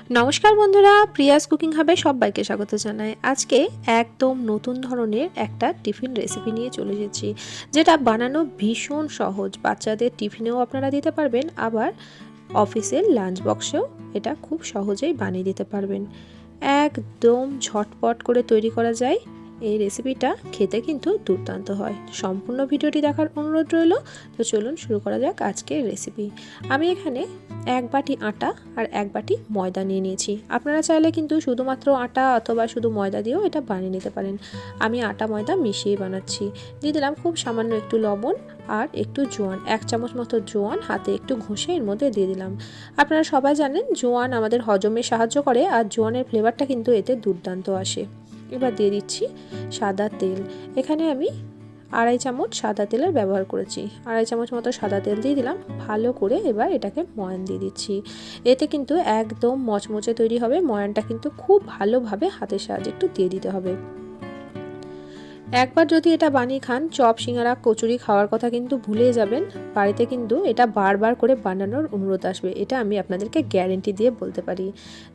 নমস্কার বন্ধুরা, Prius cooking হাবে সবাইকে স্বাগত জানাই। আজকে একদম নতুন ধরনের একটা টিফিন রেসিপি নিয়ে চলে এসেছি, যেটা বানানো ভীষণ সহজ। বাচ্চাদের টিফিনেও আপনারা দিতে পারবেন, আবার অফিসের লাঞ্চ বক্সেও এটা খুব সহজেই বানিয়ে দিতে পারবেন। একদম ঝটপট করে তৈরি করা যায়। এই রেসিপিটা খেতে কিন্তু দুর্দান্ত হয়। সম্পূর্ণ ভিডিওটি দেখার অনুরোধ রইল। তো চলুন শুরু করা যাক আজকের রেসিপি। আমি এখানে 1 বাটি আটা আর 1 বাটি ময়দা নিয়ে নিয়েছি। আপনারা চাইলে কিন্তু শুধুমাত্র আটা অথবা শুধু ময়দা দিয়েও এটা বানিয়ে নিতে পারেন। আমি আটা ময়দা মিশিয়ে বানাচ্ছি। দিয়ে দিলাম খুব সামান্য একটু লবণ আর একটু জোয়ান, 1 চামচ মতো জোয়ান হাতে একটু ঘষে এর মধ্যে দিয়ে দিলাম। আপনারা সবাই জানেন জোয়ান আমাদের হজমে সাহায্য করে, আর জোয়ানের ফ্লেভারটা কিন্তু এতে দুর্দান্ত আসে। এবার দিয়ে দিচ্ছি সাদা তেল। এখানে আমি 2.5 চামচ সাদা তেলের ব্যবহার করেছি। 2.5 চামচ মতো সাদা তেল দিয়ে দিলাম। ভালো করে এবার এটাকে ময়ান দিয়ে দিচ্ছি। এতে কিন্তু একদম মচমচে তৈরি হবে। ময়ানটা কিন্তু খুব ভালোভাবে হাতের সাহায্যে একটু দিয়ে দিতে হবে। একবার যদি এটা বানিয়ে খান, চপ সিঙ্গারা কচুরি খাওয়ার কথা কিন্তু ভুলে যাবেন। বাড়িতে কিন্তু এটা বারবার করে বানানোর অনুরোধ আসবে, এটা আমি আপনাদেরকে গ্যারেন্টি দিয়ে বলতে পারি।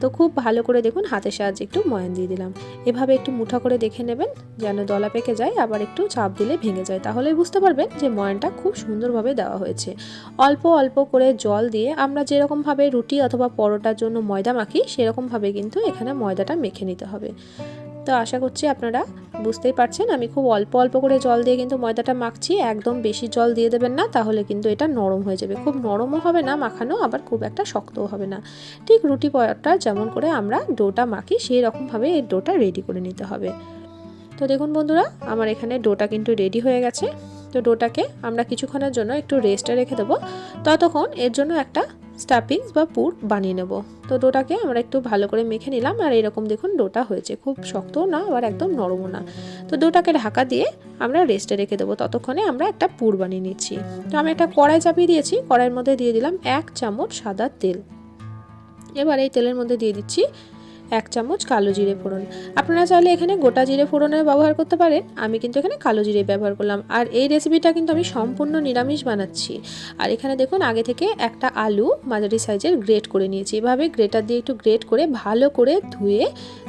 তো খুব ভালো করে দেখুন, হাতের সাহায্যে একটু ময়ান দিয়ে দিলাম। এভাবে একটু মুঠা করে দেখে নেবেন যেন দলা পেকে যায়, আবার একটু চাপ দিলে ভেঙে যায়, তাহলেই বুঝতে পারবেন যে ময়ানটা খুব সুন্দরভাবে দেওয়া হয়েছে। অল্প অল্প করে জল দিয়ে আমরা যেরকমভাবে রুটি অথবা পরোটার জন্য ময়দা মাখি, সেরকমভাবে কিন্তু এখানে ময়দাটা মেখে নিতে হবে। তো আশা করছি আপনারা বুঝতেই পারছেন, আমি খুব অল্প অল্প করে জল দিয়ে কিন্তু ময়দাটা মাখছি। একদম বেশি জল দিয়ে দেবেন না, তাহলে কিন্তু এটা নরম হয়ে যাবে। খুব নরমও হবে না মাখানো, আবার খুব একটা শক্তও হবে না। ঠিক রুটি পরোটা যেমন করে আমরা ডোটা মাখি, সেই রকমভাবে এই ডোটা রেডি করে নিতে হবে। তো দেখুন বন্ধুরা, আমার এখানে ডোটা কিন্তু রেডি হয়ে গেছে। তো ডোটাকে আমরা কিছুক্ষণের জন্য একটু রেস্টে রেখে দেবো। ততক্ষণ এর জন্য একটা স্টাফিংস বা পুর বানিয়ে নেব। তো ডোটাকে আমরা একটু ভালো করে মেখে নিলাম, আর এরকম দেখুন ডোটা হয়েছে। খুব শক্তও না আবার একদম নরমও না। তো ডোটাকে ঢাকা দিয়ে আমরা রেস্টে রেখে দেবো। ততক্ষণে আমরা একটা পুর বানিয়ে নিচ্ছি। তো আমি একটা কড়াই চাপিয়ে দিয়েছি। কড়াইয়ের মধ্যে দিয়ে দিলাম 1 চামচ সাদা তেল। এবার এই তেলের মধ্যে দিয়ে দিচ্ছি 1 চামচ কালো জিরে ফোড়ন। আপনারা চাইলে এখানে গোটা জিরে ফোড়নের ব্যবহার করতে পারেন, আমি কিন্তু এখানে কালো জিরে ব্যবহার করলাম। আর এই রেসিপিটা কিন্তু আমি সম্পূর্ণ নিরামিষ বানাচ্ছি। আর এখানে দেখুন আগে থেকে একটা আলু মাঝারি সাইজের গ্রেট করে নিয়েছি। এভাবে গ্রেটার দিয়ে একটু গ্রেট করে ভালো করে ধুয়ে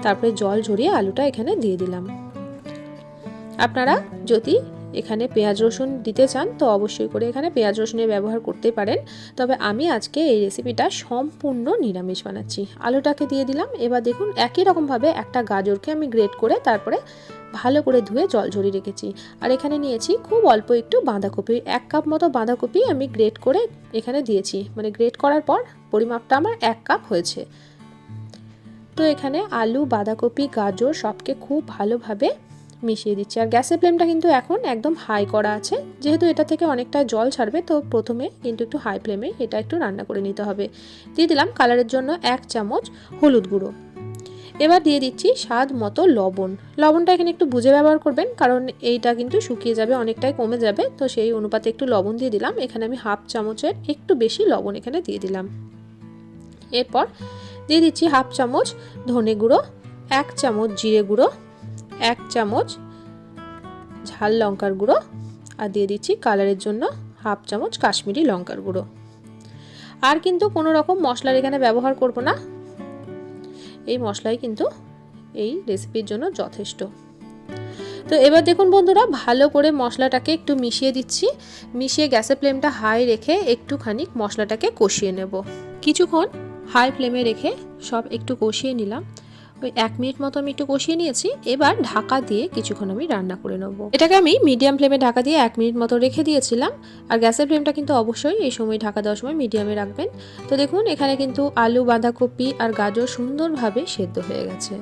তারপরে জল ঝরিয়ে আলুটা এখানে দিয়ে দিলাম। আপনারা যদি এখানে পেঁয়াজ রসুন দিতে চান তো অবশ্যই করে এখানে পেঁয়াজ রসুনের ব্যবহার করতে পারেন, তবে আমি আজকে এই রেসিপিটা সম্পূর্ণ নিরামিষ বানাচ্ছি। আলুটাকে দিয়ে দিলাম। এবার দেখুন একই রকমভাবে একটা গাজরকে আমি গ্রেট করে তারপরে ভালো করে ধুয়ে জল ঝরিয়ে রেখেছি। আর এখানে নিয়েছি খুব অল্প একটু বাঁধাকপি, 1 কাপ মতো বাঁধাকপি আমি গ্রেট করে এখানে দিয়েছি। মানে গ্রেট করার পর পরিমাপটা আমার 1 কাপ হয়েছে। তো এখানে আলু বাঁধাকপি গাজর সবকে খুব ভালোভাবে মিশিয়ে দিচ্ছি। আর গ্যাসের ফ্লেমটা কিন্তু এখন একদম হাই করা আছে, যেহেতু এটা থেকে অনেকটা জল ছাড়বে। তো প্রথমে কিন্তু একটু হাই ফ্লেমে এটা একটু রান্না করে নিতে হবে। দিয়ে দিলাম কালারের জন্য 1 চামচ হলুদ গুঁড়ো। এবার দিয়ে দিচ্ছি স্বাদ মতো লবণ। লবণটা এখানে একটু বুঝে ব্যবহার করবেন, কারণ এইটা কিন্তু শুকিয়ে যাবে, অনেকটাই কমে যাবে। তো সেই অনুপাতে একটু লবণ দিয়ে দিলাম। এখানে আমি 1/2 চামচের একটু বেশি লবণ এখানে দিয়ে দিলাম। এরপর দিয়ে দিচ্ছি 1/2 চামচ ধনে গুঁড়ো, 1 চামচ জিরে গুঁড়ো, 1 চামচ ঝাল লঙ্কার গুঁড়ো, আর দিয়ে দিচ্ছি কালারের জন্য 1/2 চামচ কাশ্মীরি লঙ্কার গুঁড়ো। আর কিন্তু কোনো রকম মশলার এখানে ব্যবহার করব না। এই মশলাই কিন্তু এই রেসিপির জন্য যথেষ্ট। তো এবার দেখুন বন্ধুরা, ভালো করে মশলাটাকে একটু মিশিয়ে দিচ্ছি। মিশিয়ে গ্যাসের ফ্লেমটা হাই রেখে একটুখানি মশলাটাকে কষিয়ে নেব। কিছুক্ষণ হাই ফ্লেমে রেখে সব একটু কষিয়ে নিলাম। ওই 1 মিনিট মতো আমি একটু কষিয়ে নিয়েছি। এবার ঢাকা দিয়ে কিছুক্ষণ আমি রান্না করে নেব। এটাকে আমি মিডিয়াম ফ্লেমে ঢাকা দিয়ে 1 মিনিট মতো রেখে দিয়েছিলাম। আর গ্যাসের ফ্লেমটা কিন্তু অবশ্যই এই সময় ঢাকা দেওয়ার সময় মিডিয়ামে রাখবেন। তো দেখুন এখানে কিন্তু আলু বাঁধাকপি আর গাজর সুন্দরভাবে সেদ্ধ হয়ে গেছে,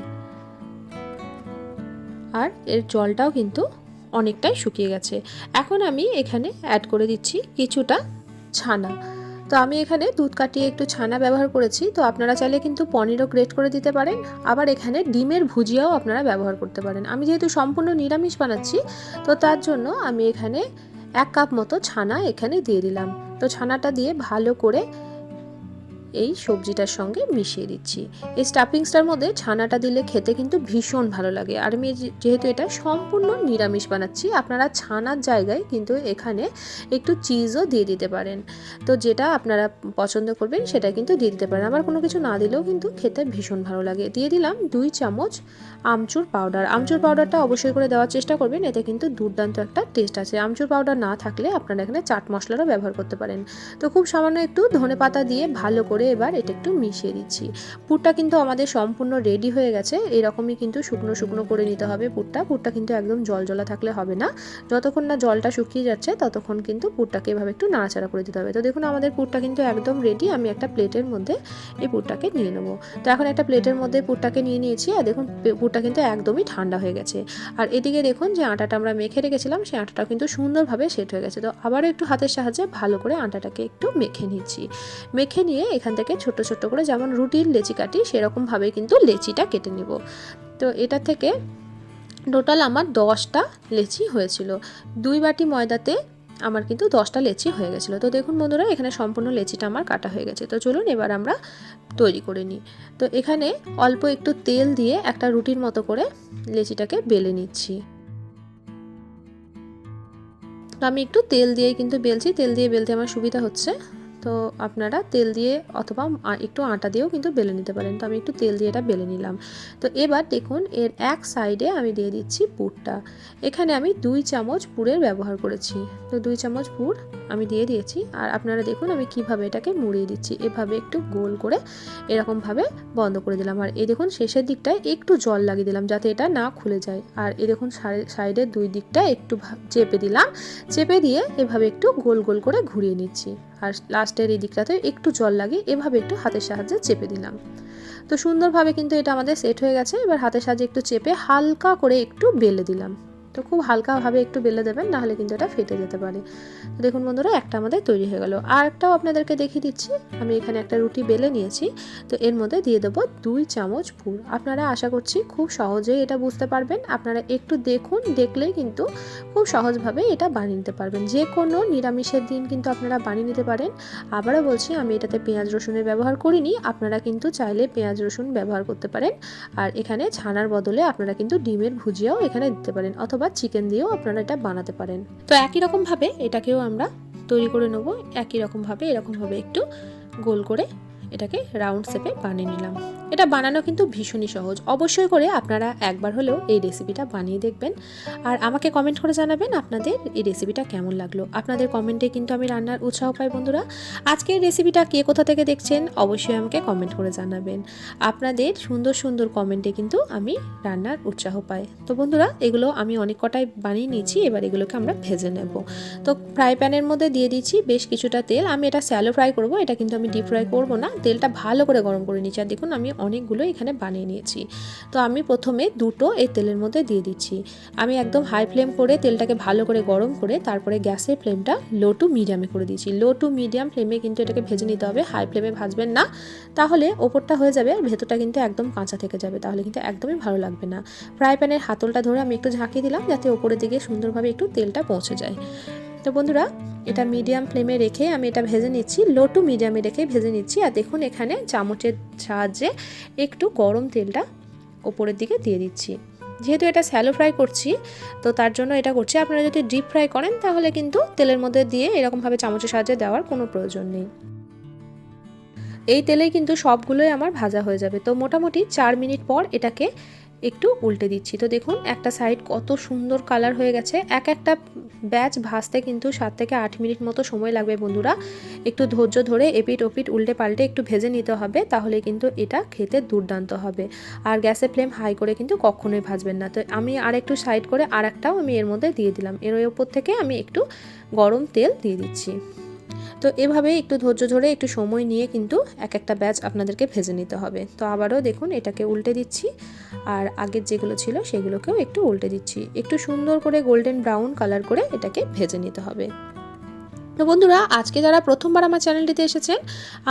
আর এর জলটাও কিন্তু অনেকটাই শুকিয়ে গেছে। এখন আমি এখানে অ্যাড করে দিচ্ছি কিছুটা ছানা। তো আমি এখানে দুধ কাটিয়ে একটু ছানা ব্যবহার করেছি। তো আপনারা চাইলে কিন্তু পনিরও গ্রেট করে দিতে পারেন, আবার এখানে ডিমের ভুজিয়াও আপনারা ব্যবহার করতে পারেন। আমি যেহেতু সম্পূর্ণ নিরামিষ বানাচ্ছি, তো তার জন্য আমি এখানে 1 কাপ মতো ছানা এখানে দিয়ে দিলাম। তো ছানাটা দিয়ে ভালো করে এই সবজিটার সঙ্গে মিশিয়ে দিচ্ছি। এই স্টাফিংসটার মধ্যে ছানাটা দিলে খেতে কিন্তু ভীষণ ভালো লাগে। আর আমি যেহেতু এটা সম্পূর্ণ নিরামিষ বানাচ্ছি, আপনারা ছানার জায়গায় কিন্তু এখানে একটু চিজও দিয়ে দিতে পারেন। তো যেটা আপনারা পছন্দ করবেন সেটা কিন্তু দিয়ে দিতে পারেন। আবার কোনো কিছু না দিলেও কিন্তু খেতে ভীষণ ভালো লাগে। দিয়ে দিলাম 2 চামচ আমচুর পাউডার। আমচুর পাউডারটা অবশ্যই করে দেওয়ার চেষ্টা করবেন, এতে কিন্তু দুর্দান্ত একটা টেস্ট আছে। আমচুর পাউডার না থাকলে আপনারা এখানে চাট মশলারও ব্যবহার করতে পারেন। তো খুব সামান্য একটু ধনেপাতা দিয়ে ভালো করে এবার এটা একটু মিশিয়ে দিচ্ছি। পুরটা কিন্তু আমাদের সম্পূর্ণ রেডি হয়ে গেছে। এরকমই কিন্তু শুকনো শুকনো করে নিতে হবে পুরটা কিন্তু একদম জলজলা থাকলে হবে না। যতক্ষণ না জলটা শুকিয়ে যাচ্ছে ততক্ষণ কিন্তু পুরটাকে এভাবে একটু নাড়াচাড়া করে দিতে হবে। তো দেখুন আমাদের পুরটা কিন্তু একদম রেডি। আমি একটা প্লেটের মধ্যে এই পুরটাকে নিয়ে নেবো। তো এখন একটা প্লেটের মধ্যে পুরটাকে নিয়ে নিয়েছি। আর দেখুন পুরটা কিন্তু একদমই ঠান্ডা হয়ে গেছে। আর এদিকে দেখুন যে আটাটা আমরা মেখে রেখেছিলাম সেই আটাটা কিন্তু সুন্দরভাবে সেট হয়ে গেছে। তো আবারও একটু হাতের সাহায্যে ভালো করে আটাটাকে একটু মেখে নিচ্ছি। মেখে নিয়ে এখান থেকে ছোট ছোট করে যেমন রুটির লেচি কাটি সেরকমভাবে কিন্তু লেচিটা কেটে নিব। তো এটা থেকে টোটাল আমার 10টা লেচি হয়েছিল। 2 বাটি ময়দাতে আমার কিন্তু 10টা লেচি হয়ে গেছিলো। তো দেখুন বন্ধুরা এখানে সম্পূর্ণ লেচিটা আমার কাটা হয়ে গেছে। তো চলুন এবার আমরা তৈরি করে নিই। তো এখানে অল্প একটু তেল দিয়ে একটা রুটির মতো করে লেচিটাকে বেলে নিচ্ছি। তো আমি একটু তেল দিয়েই কিন্তু বেলছি, তেল দিয়ে বেলতে আমার সুবিধা হচ্ছে। তো আপনারা তেল দিয়ে অথবা একটু আটা দিয়েও কিন্তু বেলে নিতে পারেন। তো আমি একটু তেল দিয়ে এটা বেলে নিলাম। তো এবার দেখুন এর এক সাইডে আমি দিয়ে দিচ্ছি পুরটা। এখানে আমি 2 চামচ পুরের ব্যবহার করেছি। তো 2 চামচ পুর আমি দিয়ে দিয়েছি। আর আপনারা দেখুন আমি কিভাবে এটাকে মুড়িয়ে দিচ্ছি। এভাবে একটু গোল করে এরকমভাবে বন্ধ করে দিলাম। আর এই দেখুন শেষের দিকটায় একটু জল লাগিয়ে দিলাম যাতে এটা না খুলে যায়। আর এই দেখুন সাইডের 2 দিকটা একটু চেপে দিলাম। চেপে দিয়ে এভাবে একটু গোল গোল করে ঘুরিয়ে নিচ্ছি। আর লাস্টের এই দিকটাতে একটু জল লাগিয়ে এভাবে একটু হাতের সাহায্যে চেপে দিলাম। তো সুন্দরভাবে কিন্তু এটা আমাদের সেট হয়ে গেছে। এবার হাতের সাহায্যে একটু চেপে হালকা করে একটু বেলে দিলাম। তো খুব হালকাভাবে একটু বেলে দেবেন, নাহলে কিন্তু এটা ফেটে যেতে পারে। তো দেখুন বন্ধুরা একটা আমাদের তৈরি হয়ে গেল। আর একটাও আপনাদেরকে দেখিয়ে দিচ্ছি। আমি এখানে একটা রুটি বেলে নিয়েছি। তো এর মধ্যে দিয়ে দেবো 2 চামচ পুর। আপনারা আশা করছি খুব সহজেই এটা বুঝতে পারবেন। আপনারা একটু দেখুন, দেখলেই কিন্তু খুব সহজভাবে এটা বানিয়ে নিতে পারবেন। যে কোনো নিরামিষের দিন কিন্তু আপনারা বানিয়ে নিতে পারেন। আবারও বলছি আমি এটাতে পেঁয়াজ রসুনের ব্যবহার করিনি। আপনারা কিন্তু চাইলে পেঁয়াজ রসুন ব্যবহার করতে পারেন। আর এখানে ছানার বদলে আপনারা কিন্তু ডিমের ভুজিয়াও এখানে দিতে পারেন, অথবা চিকেন দিয়েও আপনারা এটা বানাতে পারেন। তো একই রকমভাবে এটাকেও আমরা তৈরি করে নেব। একই রকমভাবে এরকমভাবে একটু গোল করে এটাকে রাউন্ড শেপে বানিয়ে নিলাম। এটা বানানো কিন্তু ভীষণই সহজ। অবশ্যই করে আপনারা একবার হলেও এই রেসিপিটা বানিয়ে দেখবেন। আর আমাকে কমেন্ট করে জানাবেন আপনাদের এই রেসিপিটা কেমন লাগলো। আপনাদের কমেন্টে কিন্তু আমি রান্নার উৎসাহ পাই বন্ধুরা। আজকের রেসিপিটা কে কোথা থেকে দেখছেন অবশ্যই আমাকে কমেন্ট করে জানাবেন। আপনাদের সুন্দর সুন্দর কমেন্টে কিন্তু আমি রান্নার উৎসাহ পাই। তো বন্ধুরা এগুলো আমি অনেক কটাই বানিয়ে নিয়েছি। এবার এগুলোকে আমরা ভেজে নেব। তো ফ্রাই প্যানের মধ্যে দিয়ে দিচ্ছি বেশ কিছুটা তেল। আমি এটা শ্যালো ফ্রাই করব, এটা কিন্তু আমি ডিপ ফ্রাই করব না। তেলটা ভালো করে গরম করে নিচ্ছি। আর দেখুন আমি অনেকগুলো এখানে বানিয়ে নিয়েছি। তো আমি প্রথমে দুটো এই তেলের মধ্যে দিয়ে দিচ্ছি। আমি একদম হাই ফ্লেম করে তেলটাকে ভালো করে গরম করে তারপরে গ্যাসের ফ্লেমটা লো টু মিডিয়ামে করে দিচ্ছি। লো টু মিডিয়াম ফ্লেমে কিন্তু এটাকে ভেজে নিতে হবে। হাই ফ্লেমে ভাজবেন না, তাহলে ওপরটা হয়ে যাবে আর ভেতরটা কিন্তু একদম কাঁচা থেকে যাবে, তাহলে কিন্তু একদমই ভালো লাগবে না। ফ্রাই প্যানের হাতলটা ধরে আমি একটু ঝাঁকিয়ে দিলাম যাতে ওপরের দিকে সুন্দরভাবে একটু তেলটা পৌঁছে যায়। তো বন্ধুরা এটা মিডিয়াম ফ্লেমে রেখে আমি এটা ভেজে নিচ্ছি, লো টু মিডিয়ামে রেখে ভেজে নিচ্ছি। আর দেখুন এখানে চামচের সাহায্যে একটু গরম তেলটা ওপরের দিকে দিয়ে দিচ্ছি। যেহেতু এটা শ্যালো ফ্রাই করছি তো তার জন্য এটা করছি। আপনারা যদি ডিপ ফ্রাই করেন তাহলে কিন্তু তেলের মধ্যে দিয়ে এরকমভাবে চামচের সাহায্যে দেওয়ার কোনো প্রয়োজন নেই। এই তেলেই কিন্তু সবগুলোই আমার ভাজা হয়ে যাবে। তো মোটামুটি 4 মিনিট পর এটাকে একটু উল্টে দিচ্ছি। তো দেখুন একটা সাইড কত সুন্দর কালার হয়ে গেছে। একটা ব্যাচ ভাজতে কিন্তু 7 থেকে 8 মিনিট মতো সময় লাগবে বন্ধুরা। একটু ধৈর্য ধরে এপিট ওপিট উল্টে পাল্টে একটু ভেজে নিতে হবে, তাহলে কিন্তু এটা খেতে দুর্দান্ত হবে। আর গ্যাসের ফ্লেম হাই করে কিন্তু কখনোই ভাজবেন না। তো আমি আর একটু সাইড করে আর একটাও আমি এর মধ্যে দিয়ে দিলাম। এর ওপর থেকে আমি একটু গরম তেল দিয়ে দিচ্ছি। তো এভাবে একটু ধৈর্য ধরে একটু সময় নিয়ে কিন্তু এক একটা ব্যাচ আপনাদেরকে ভেজে নিতে হবে। তো আবারও দেখুন এটাকে উল্টে দিচ্ছি। আর আগের যেগুলো ছিল সেগুলোকেও একটু উল্টে দিচ্ছি। একটু সুন্দর করে গোল্ডেন ব্রাউন কালার করে এটাকে ভেজে নিতে হবে। তো বন্ধুরা, আজকে যারা প্রথমবার আমার চ্যানেলটিতে এসেছেন,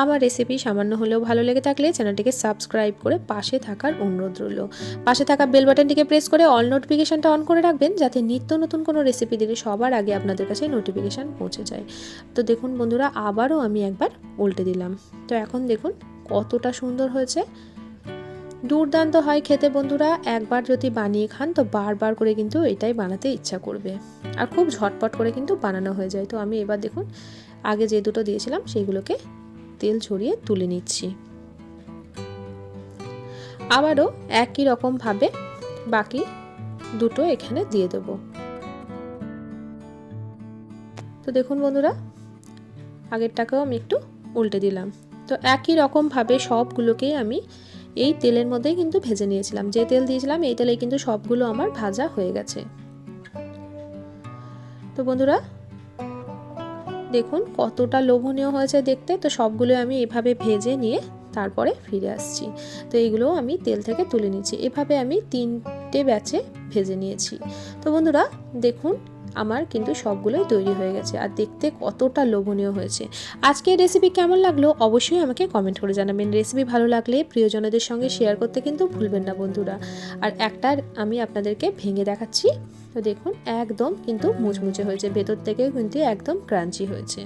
আমার রেসিপি সামান্য হলেও ভালো লেগে থাকলে চ্যানেলটিকে সাবস্ক্রাইব করে পাশে থাকার অনুরোধ রইল। পাশে থাকা বেল বাটনটিকে প্রেস করে অল নোটিফিকেশানটা অন করে রাখবেন, যাতে নিত্য নতুন কোনো রেসিপি দিলে সবার আগে আপনাদের কাছে নোটিফিকেশান পৌঁছে যায়। তো দেখুন বন্ধুরা, আবারও আমি একবার উল্টে দিলাম। তো এখন দেখুন কতটা সুন্দর হয়েছে, দুর্দান্ত হয় খেতে বন্ধুরা। একবার যদি বানিয়ে খান তো বারবার করে কিন্তু এটাই বানাতে ইচ্ছা করবে, আর খুব ঝটপট করে কিন্তু বানানো হয়ে যায়। তো আমি এবার দেখুন আগে যে দুটো দিয়েছিলাম সেইগুলোকে তেল ছড়িয়ে তুলে নিচ্ছি। আবারও একই রকমভাবে বাকি দুটো এখানে দিয়ে দেব। তো দেখুন বন্ধুরা, আগেরটাকেও আমি একটু উল্টে দিলাম। তো একই রকমভাবে সবগুলোকেই আমি এই তেলের মধ্যেই কিন্তু ভেজে নিয়েছিলাম। যে তেল দিয়েছিলাম এই তেলেই কিন্তু সবগুলো আমার ভাজা হয়ে গেছে। তো বন্ধুরা দেখুন কতটা লোভনীয় হয়েছে দেখতে। তো সবগুলো আমি এভাবে ভেজে নিয়ে তারপরে ফিরে আসছি। তো এইগুলো আমি তেল থেকে তুলে নিচ্ছি। এভাবে আমি 3টে ব্যাচে ভেজে নিয়েছি। তো বন্ধুরা দেখুন আমার কিন্তু সবগুলোই তৈরি হয়ে গেছে, আর দেখতে কতটা লোভনীয় হয়েছে। আজকে এই রেসিপি কেমন লাগলো অবশ্যই আমাকে কমেন্ট করে জানাবেন। রেসিপি ভালো লাগলে প্রিয়জনদের সঙ্গে শেয়ার করতে কিন্তু ভুলবেন না বন্ধুরা। আর একটা আমি আপনাদেরকে ভেঙে দেখাচ্ছি। তো দেখুন একদম কিন্তু মুচমুচে হয়েছে, ভেতর থেকে কিন্তু একদম ক্রাঞ্চি হয়েছে।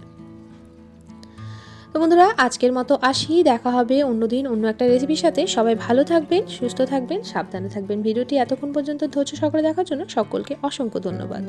তো বন্ধুরা আজকের মতো আসি, দেখা হবে অন্যদিন অন্য একটা রেসিপির সাথে। সবাই ভালো থাকবেন, সুস্থ থাকবেন, সাবধানে থাকবেন। ভিডিওটি এতক্ষণ পর্যন্ত ধৈর্য সহকারে দেখার জন্য সকলকে অসংখ্য ধন্যবাদ।